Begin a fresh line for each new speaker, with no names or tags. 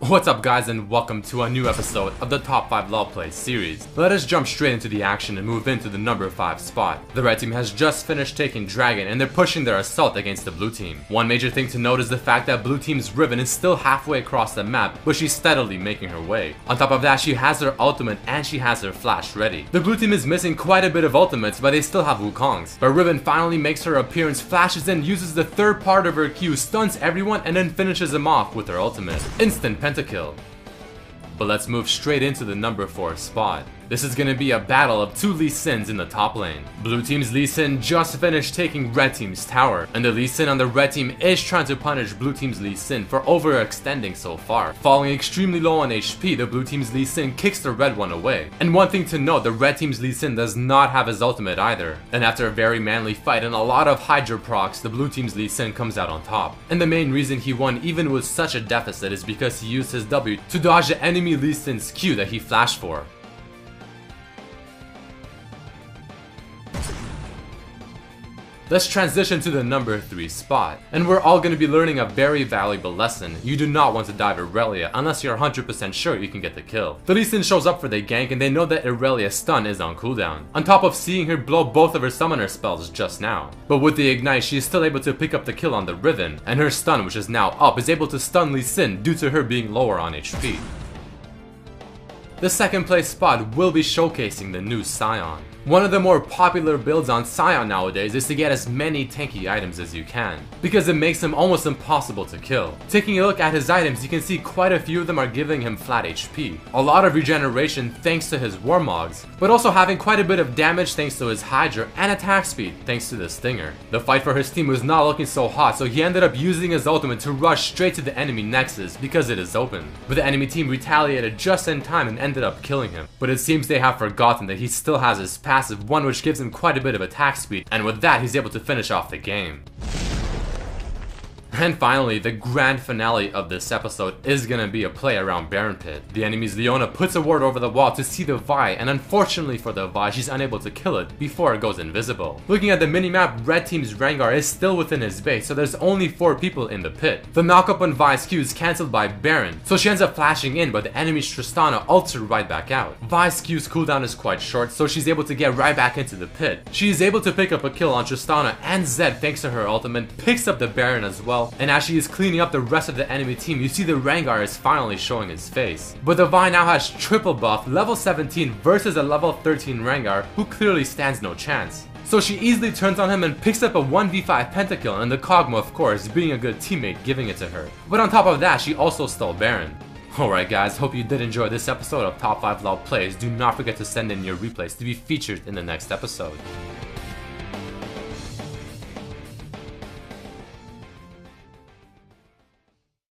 What's up guys, and welcome to a new episode of the Top 5 LoL Plays series. Let us jump straight into the action and move into the number 5 spot. The red team has just finished taking Dragon and they're pushing their assault against the blue team. One major thing to note is the fact that blue team's Riven is still halfway across the map, but she's steadily making her way. On top of that, she has her ultimate and she has her flash ready. The blue team is missing quite a bit of ultimates, but they still have Wukongs. But Riven finally makes her appearance, flashes in, uses the third part of her Q, stuns everyone, and then finishes them off with her ultimate. Instant pentakill. But let's move straight into the number 4 spot. This is gonna be a battle of two Lee Sins in the top lane. Blue team's Lee Sin just finished taking red team's tower, and the Lee Sin on the red team is trying to punish blue team's Lee Sin for overextending so far. Falling extremely low on HP, the blue team's Lee Sin kicks the red one away. And one thing to note, the red team's Lee Sin does not have his ultimate either. And after a very manly fight and a lot of Hydra procs, the blue team's Lee Sin comes out on top. And the main reason he won even with such a deficit is because he used his W to dodge the enemy Lee Sin's Q that he flashed for. Let's transition to the number 3 spot, and we're all going to be learning a very valuable lesson. You do not want to dive Irelia unless you're 100% sure you can get the kill. The Lee Sin shows up for the gank and they know that Irelia's stun is on cooldown, on top of seeing her blow both of her summoner spells just now. But with the ignite, she is still able to pick up the kill on the Riven, and her stun, which is now up, is able to stun Lee Sin due to her being lower on HP. The second place spot will be showcasing the new Sion. One of the more popular builds on Sion nowadays is to get as many tanky items as you can, because it makes him almost impossible to kill. Taking a look at his items, you can see quite a few of them are giving him flat HP, a lot of regeneration thanks to his Warmogs, but also having quite a bit of damage thanks to his Hydra and attack speed thanks to the Stinger. The fight for his team was not looking so hot, so he ended up using his ultimate to rush straight to the enemy Nexus because it is open. But the enemy team retaliated just in time and ended up killing him. But it seems they have forgotten that he still has his passive one, which gives him quite a bit of attack speed, and with that he's able to finish off the game. And finally, the grand finale of this episode is gonna be a play around Baron Pit. The enemy's Leona puts a ward over the wall to see the Vi, and unfortunately for the Vi, she's unable to kill it before it goes invisible. Looking at the minimap, red team's Rengar is still within his base, so there's only 4 people in the pit. The knockup on Vi's Q is cancelled by Baron, so she ends up flashing in, but the enemy's Tristana ults her right back out. Vi's Q's cooldown is quite short, so she's able to get right back into the pit. She is able to pick up a kill on Tristana and Zed thanks to her ultimate, picks up the Baron as well, and as she is cleaning up the rest of the enemy team, you see the Rengar is finally showing his face. But the Vi now has triple buff, level 17 versus a level 13 Rengar, who clearly stands no chance. So she easily turns on him and picks up a 1v5 pentakill, and the Kog'Maw, of course, being a good teammate, giving it to her. But on top of that, she also stole Baron. Alright guys, hope you did enjoy this episode of Top 5 LoL Plays. Do not forget to send in your replays to be featured in the next episode.